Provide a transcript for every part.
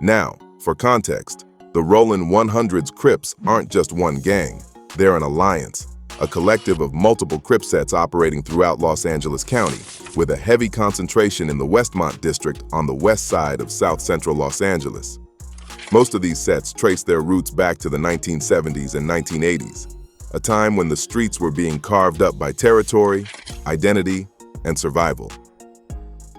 Now, for context, the Rollin 100's Crips aren't just one gang, they're an alliance, a collective of multiple Crip sets operating throughout Los Angeles County, with a heavy concentration in the Westmont district on the west side of South Central Los Angeles. Most of these sets trace their roots back to the 1970s and 1980s, a time when the streets were being carved up by territory, identity, and survival.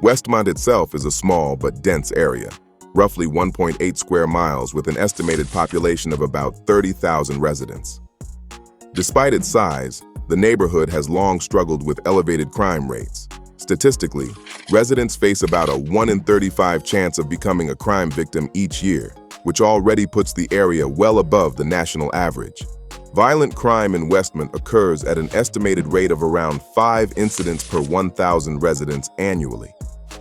Westmont itself is a small but dense area, roughly 1.8 square miles with an estimated population of about 30,000 residents. Despite its size, the neighborhood has long struggled with elevated crime rates. Statistically, residents face about a 1 in 35 chance of becoming a crime victim each year, which already puts the area well above the national average. Violent crime in Westmont occurs at an estimated rate of around 5 incidents per 1,000 residents annually.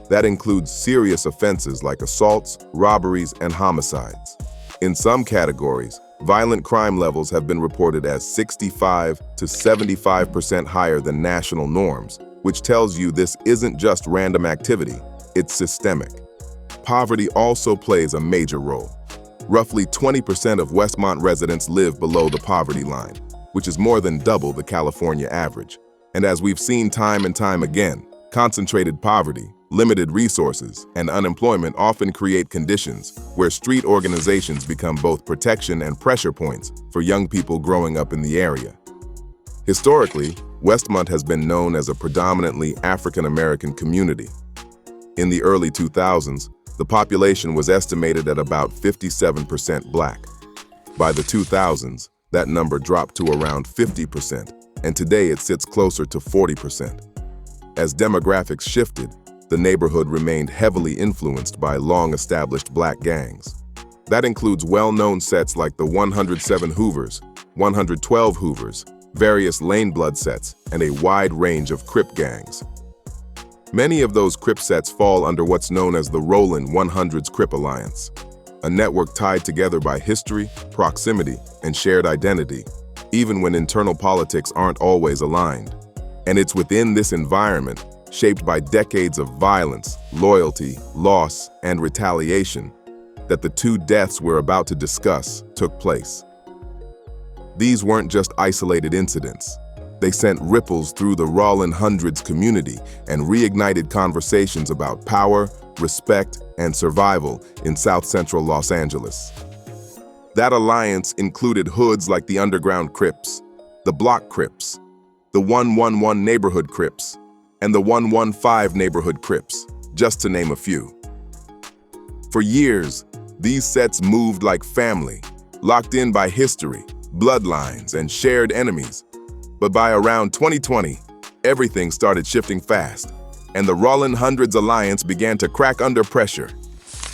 That includes serious offenses like assaults, robberies, and homicides. In some categories, violent crime levels have been reported as 65 to 75% higher than national norms, which tells you this isn't just random activity, it's systemic. Poverty also plays a major role. Roughly 20% of Westmont residents live below the poverty line, which is more than double the California average. And as we've seen time and time again, concentrated poverty, limited resources, and unemployment often create conditions where street organizations become both protection and pressure points for young people growing up in the area. Historically, Westmont has been known as a predominantly African-American community. In the early 2000s, the population was estimated at about 57% Black. By the 2000s, that number dropped to around 50%, and today it sits closer to 40%. As demographics shifted, the neighborhood remained heavily influenced by long-established Black gangs. That includes well-known sets like the 107 Hoovers, 112 Hoovers, various Lane Blood sets, and a wide range of Crip gangs. Many of those Crip sets fall under what's known as the Rollin 100's Crip Alliance, a network tied together by history, proximity, and shared identity, even when internal politics aren't always aligned. And it's within this environment, shaped by decades of violence, loyalty, loss, and retaliation, that the 2 deaths we're about to discuss took place. These weren't just isolated incidents. They sent ripples through the Rollin 100's community and reignited conversations about power, respect, and survival in South Central Los Angeles. That alliance included hoods like the Underground Crips, the Block Crips, the 111 Neighborhood Crips, and the 115 Neighborhood Crips, just to name a few. For years, these sets moved like family, locked in by history, bloodlines, and shared enemies. But by around 2020, everything started shifting fast, and the Rollin 100's alliance began to crack under pressure.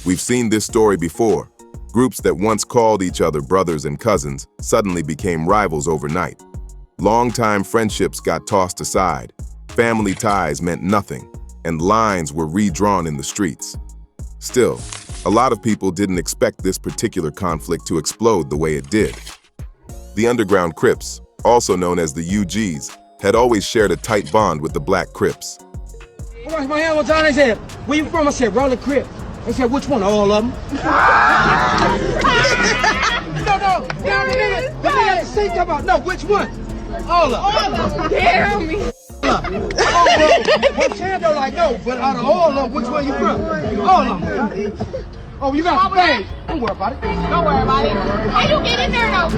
We've seen this story before. Groups that once called each other brothers and cousins suddenly became rivals overnight. Longtime friendships got tossed aside, family ties meant nothing, and lines were redrawn in the streets. Still, a lot of people didn't expect this particular conflict to explode the way it did. The Underground Crips, also known as the UGs, had always shared a tight bond with the Black Crips. I washed my hands one time, they said, "Where you from?" I said, "Rollin Crip." They said, "Which one?" "All of them." No, the nigga at the seat come out, "No, which one?" "All of them." Damn me. Oh, bro, one time they're like, "No, but out of all of them, which one you from?" "All of them." "Oh, you got the thing." "Don't worry about it." Don't worry about it. How you get in there though,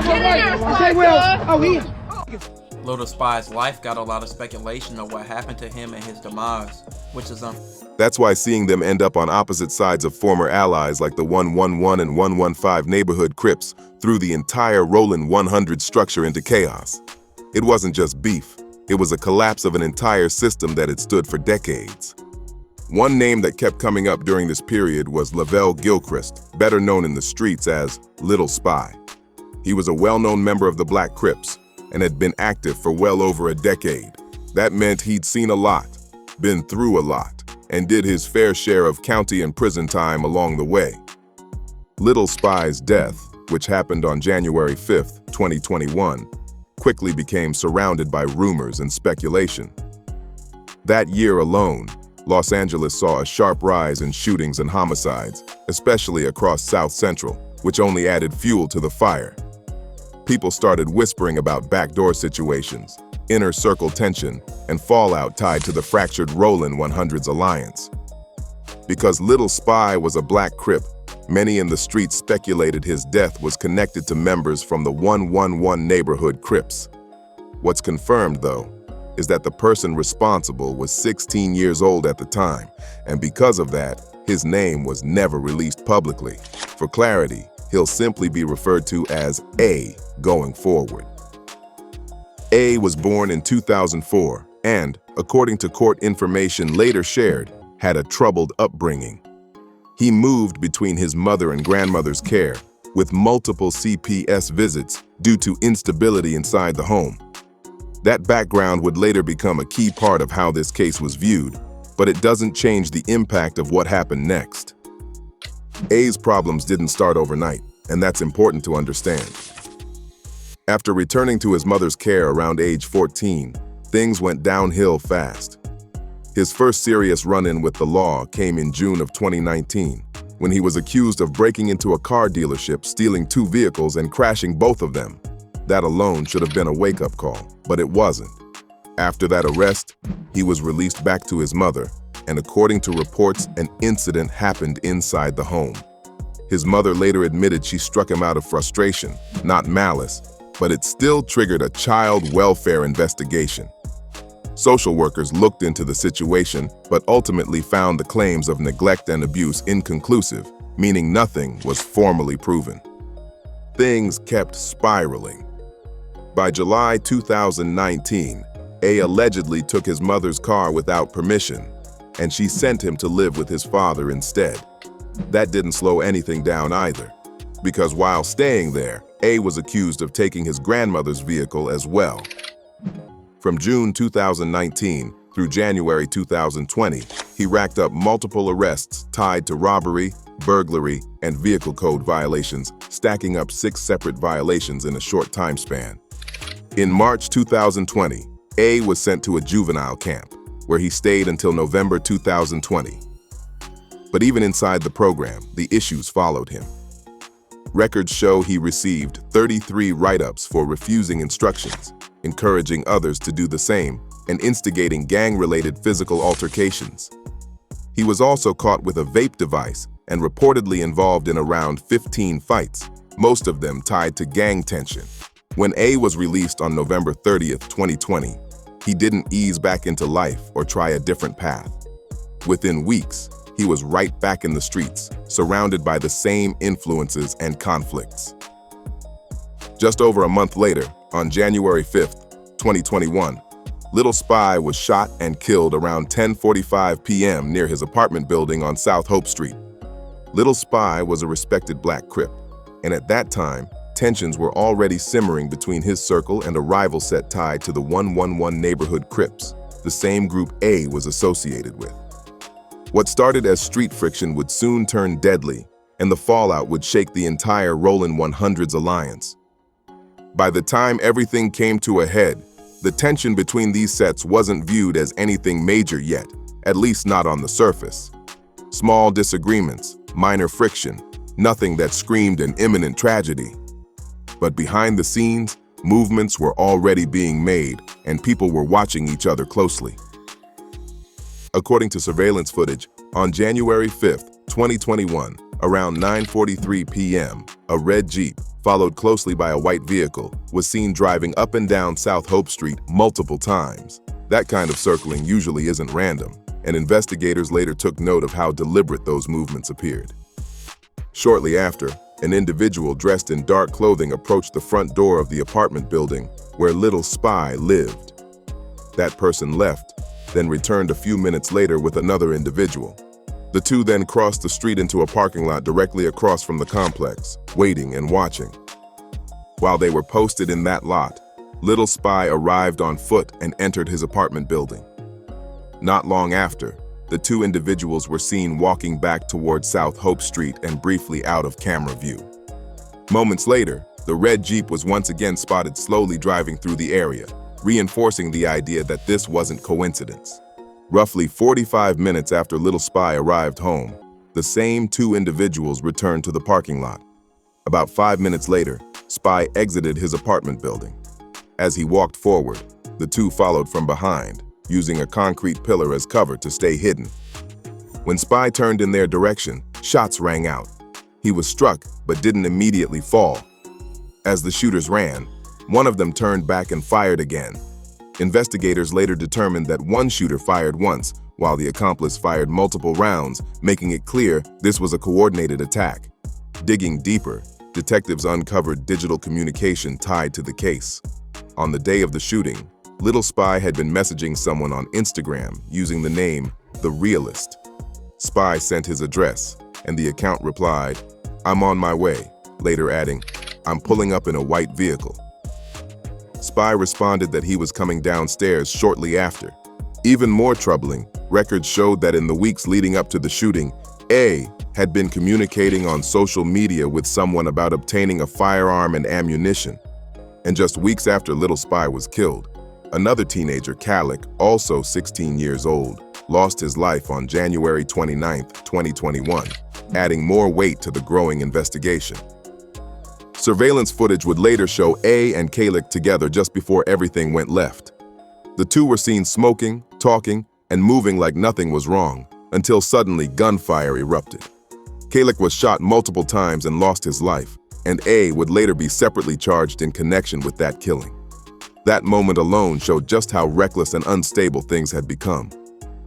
Get in there, I say, "Well, oh, he." Little Spy's life got a lot of speculation of what happened to him and his demise, which is That's why seeing them end up on opposite sides of former allies like the 111 and 115 Neighborhood Crips threw the entire Rollin 100 structure into chaos. It wasn't just beef, it was a collapse of an entire system that had stood for decades. One name that kept coming up during this period was Lavelle Gilchrist, better known in the streets as Little Spy. He was a well-known member of the Black Crips and had been active for well over a decade. That meant he'd seen a lot, been through a lot, and did his fair share of county and prison time along the way. Little Spy's death, which happened on January 5th, 2021, quickly became surrounded by rumors and speculation. That year alone, Los Angeles saw a sharp rise in shootings and homicides, especially across South Central, which only added fuel to the fire. People started whispering about backdoor situations, inner circle tension, and fallout tied to the fractured Rollin 100's alliance. Because Little Spy was a black Crip, many in the streets speculated his death was connected to members from the 111 neighborhood Crips. What's confirmed, though, is that the person responsible was 16 years old at the time, and because of that, his name was never released publicly. For clarity, he'll simply be referred to as A going forward. A was born in 2004 and, according to court information later shared, had a troubled upbringing. He moved between his mother and grandmother's care, with multiple CPS visits due to instability inside the home. That background would later become a key part of how this case was viewed, but it doesn't change the impact of what happened next. A's problems didn't start overnight, and that's important to understand. After returning to his mother's care around age 14, things went downhill fast. His first serious run-in with the law came in June of 2019, when he was accused of breaking into a car dealership, stealing 2 vehicles, and crashing both of them. That alone should have been a wake-up call, but it wasn't. After that arrest, he was released back to his mother, and according to reports, an incident happened inside the home. His mother later admitted she struck him out of frustration, not malice, but it still triggered a child welfare investigation. Social workers looked into the situation, but ultimately found the claims of neglect and abuse inconclusive, meaning nothing was formally proven. Things kept spiraling. By July 2019, A allegedly took his mother's car without permission, and she sent him to live with his father instead. That didn't slow anything down either, because while staying there, A was accused of taking his grandmother's vehicle as well. From June 2019 through January 2020, he racked up multiple arrests tied to robbery, burglary, and vehicle code violations, stacking up 6 separate violations in a short time span. In March 2020, A was sent to a juvenile camp, where he stayed until November 2020. But even inside the program, the issues followed him. Records show he received 33 write-ups for refusing instructions, encouraging others to do the same, and instigating gang-related physical altercations. He was also caught with a vape device and reportedly involved in around 15 fights, most of them tied to gang tension. When A was released on November 30th, 2020, he didn't ease back into life or try a different path. Within weeks, he was right back in the streets, surrounded by the same influences and conflicts. Just over a month later, on January 5th, 2021, Little Spy was shot and killed around 10:45 p.m. near his apartment building on South Hope Street. Little Spy was a respected black Crip, and at that time, tensions were already simmering between his circle and a rival set tied to the 111 neighborhood Crips, the same group A was associated with. What started as street friction would soon turn deadly, and the fallout would shake the entire Rollin 100's alliance. By the time everything came to a head, the tension between these sets wasn't viewed as anything major yet, at least not on the surface. Small disagreements, minor friction, nothing that screamed an imminent tragedy. But behind the scenes, movements were already being made, and people were watching each other closely. According to surveillance footage, on January 5th, 2021, around 9:43 p.m., a red Jeep, followed closely by a white vehicle, was seen driving up and down South Hope Street multiple times. That kind of circling usually isn't random, and investigators later took note of how deliberate those movements appeared. Shortly after, an individual dressed in dark clothing approached the front door of the apartment building where Little Spy lived. That person left, then returned a few minutes later with another individual. The two then crossed the street into a parking lot directly across from the complex, waiting and watching. While they were posted in that lot, Little Spy arrived on foot and entered his apartment building. Not long after, the two individuals were seen walking back towards South Hope Street and briefly out of camera view. Moments later, the red Jeep was once again spotted slowly driving through the area, reinforcing the idea that this wasn't coincidence. Roughly 45 minutes after Little Spy arrived home, the same two individuals returned to the parking lot. About 5 minutes later, Spy exited his apartment building. As he walked forward, the two followed from behind, using a concrete pillar as cover to stay hidden. When Spy turned in their direction, shots rang out. He was struck, but didn't immediately fall. As the shooters ran, one of them turned back and fired again. Investigators later determined that one shooter fired once, while the accomplice fired multiple rounds, making it clear this was a coordinated attack. Digging deeper, detectives uncovered digital communication tied to the case. On the day of the shooting, Little Spy had been messaging someone on Instagram using the name The Realist. Spy sent his address, and the account replied, "I'm on my way," later adding, "I'm pulling up in a white vehicle." Spy responded that he was coming downstairs shortly after. Even more troubling, records showed that in the weeks leading up to the shooting, A had been communicating on social media with someone about obtaining a firearm and ammunition. And just weeks after Little Spy was killed, another teenager, Calic, also 16 years old, lost his life on January 29, 2021, adding more weight to the growing investigation. Surveillance footage would later show A and Calic together just before everything went left. The two were seen smoking, talking, and moving like nothing was wrong, until suddenly gunfire erupted. Calic was shot multiple times and lost his life, and A would later be separately charged in connection with that killing. That moment alone showed just how reckless and unstable things had become.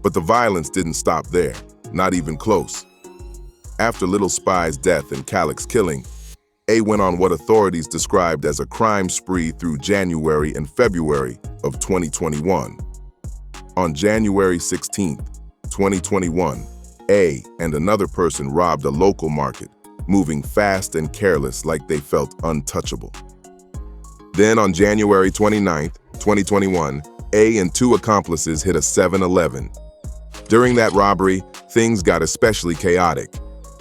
But the violence didn't stop there, not even close. After Little Spy's death and Calic's killing, A went on what authorities described as a crime spree through January and February of 2021. On January 16, 2021, A and another person robbed a local market, moving fast and careless like they felt untouchable. Then on January 29, 2021, A and two accomplices hit a 7-Eleven. During that robbery, things got especially chaotic.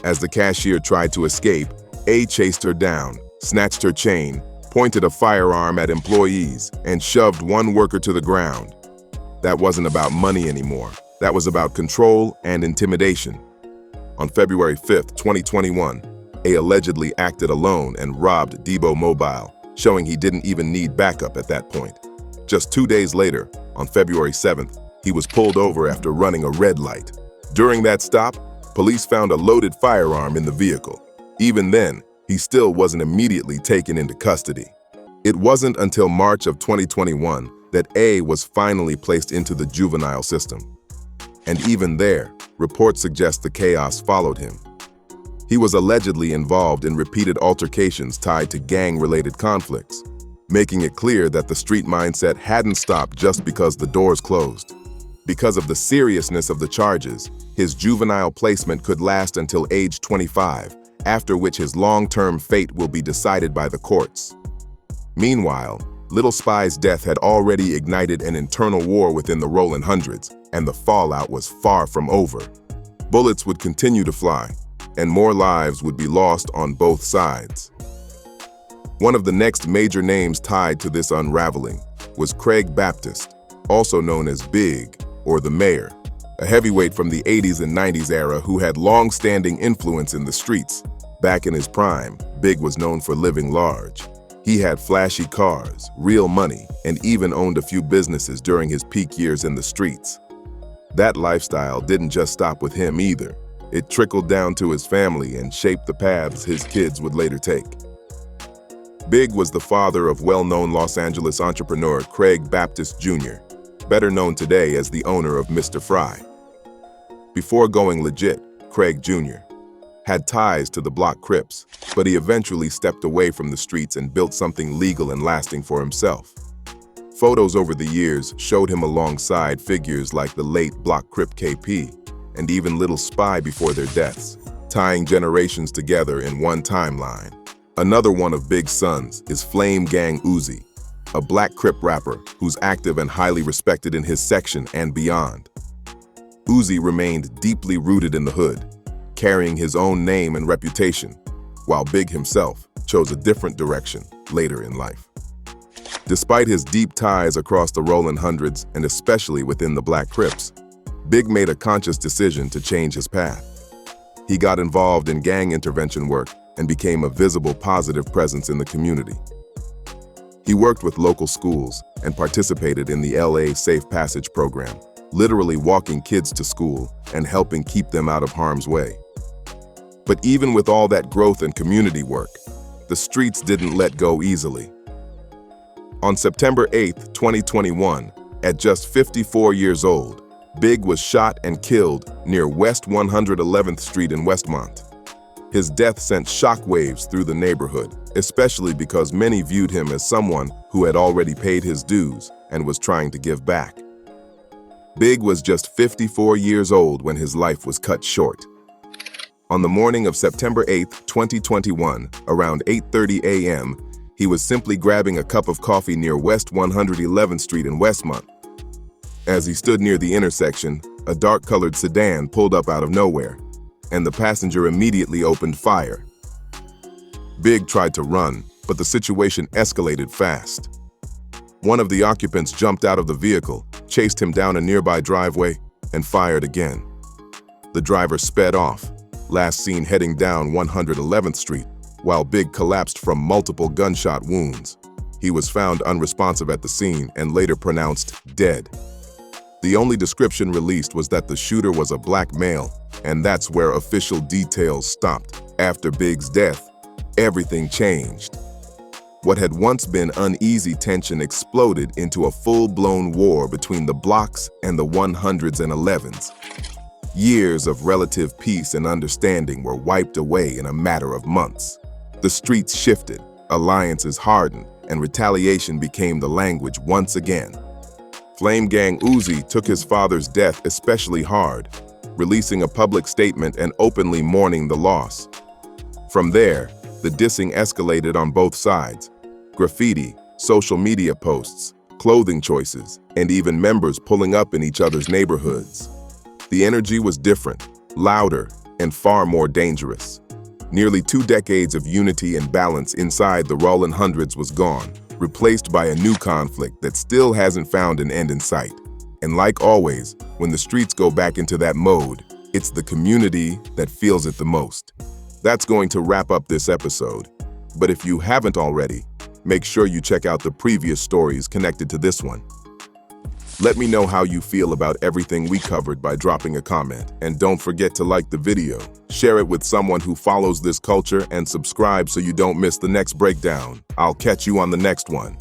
As the cashier tried to escape, A chased her down, snatched her chain, pointed a firearm at employees, and shoved one worker to the ground. That wasn't about money anymore. That was about control and intimidation. On February 5, 2021, A allegedly acted alone and robbed Debo Mobile, showing he didn't even need backup at that point. Just 2 days later, on February 7th, he was pulled over after running a red light. During that stop, police found a loaded firearm in the vehicle. Even then, he still wasn't immediately taken into custody. It wasn't until March of 2021 that A was finally placed into the juvenile system. And even there, reports suggest the chaos followed him. He was allegedly involved in repeated altercations tied to gang-related conflicts, making it clear that the street mindset hadn't stopped just because the doors closed. Because of the seriousness of the charges, his juvenile placement could last until age 25, after which his long-term fate will be decided by the courts. Meanwhile, Little Spy's death had already ignited an internal war within the Rollin hundreds, and the fallout was far from over. Bullets would continue to fly, and more lives would be lost on both sides. One of the next major names tied to this unraveling was Craig Baptist, also known as Big, or the Mayor, a heavyweight from the 80s and 90s era who had long-standing influence in the streets. Back in his prime, Big was known for living large. He had flashy cars, real money, and even owned a few businesses during his peak years in the streets. That lifestyle didn't just stop with him either. It trickled down to his family and shaped the paths his kids would later take. Big was the father of well-known Los Angeles entrepreneur Craig Baptist Jr., better known today as the owner of Mr. Fry. Before going legit, Craig Jr. had ties to the block Crips, but he eventually stepped away from the streets and built something legal and lasting for himself. Photos over the years showed him alongside figures like the late block Crip KP and even Little Spy before their deaths, tying generations together in one timeline. Another one of Big's sons is Flame Gang Uzi, a black Crip rapper who's active and highly respected in his section and beyond. Uzi remained deeply rooted in the hood, carrying his own name and reputation, while Big himself chose a different direction later in life. Despite his deep ties across the Rollin hundreds and especially within the Black Crips, Big made a conscious decision to change his path. He got involved in gang intervention work and became a visible positive presence in the community. He worked with local schools and participated in the LA Safe Passage program, literally walking kids to school and helping keep them out of harm's way. But even with all that growth and community work, the streets didn't let go easily. On September 8, 2021, at just 54 years old, Big was shot and killed near West 111th Street in Westmont. His death sent shockwaves through the neighborhood, especially because many viewed him as someone who had already paid his dues and was trying to give back. Big was just 54 years old when his life was cut short. On the morning of September 8, 2021, around 8:30 a.m., he was simply grabbing a cup of coffee near West 111th Street in Westmont. As he stood near the intersection, a dark-colored sedan pulled up out of nowhere, and the passenger immediately opened fire. Big tried to run, but the situation escalated fast. One of the occupants jumped out of the vehicle, chased him down a nearby driveway, and fired again. The driver sped off, last seen heading down 111th Street, while Big collapsed from multiple gunshot wounds. He was found unresponsive at the scene and later pronounced dead. The only description released was that the shooter was a black male, and that's where official details stopped. After Big's death, everything changed. What had once been uneasy tension exploded into a full-blown war between the blocks and the 100s and 11s. Years of relative peace and understanding were wiped away in a matter of months. The streets shifted, alliances hardened, and retaliation became the language once again. Flame Gang Uzi took his father's death especially hard, releasing a public statement and openly mourning the loss. From there, the dissing escalated on both sides. Graffiti, social media posts, clothing choices, and even members pulling up in each other's neighborhoods. The energy was different, louder, and far more dangerous. Nearly 2 decades of unity and balance inside the Rollin hundreds was gone, replaced by a new conflict that still hasn't found an end in sight. And like always, when the streets go back into that mode, it's the community that feels it the most. That's going to wrap up this episode. But if you haven't already, make sure you check out the previous stories connected to this one. Let me know how you feel about everything we covered by dropping a comment. And don't forget to like the video, share it with someone who follows this culture, and subscribe so you don't miss the next breakdown. I'll catch you on the next one.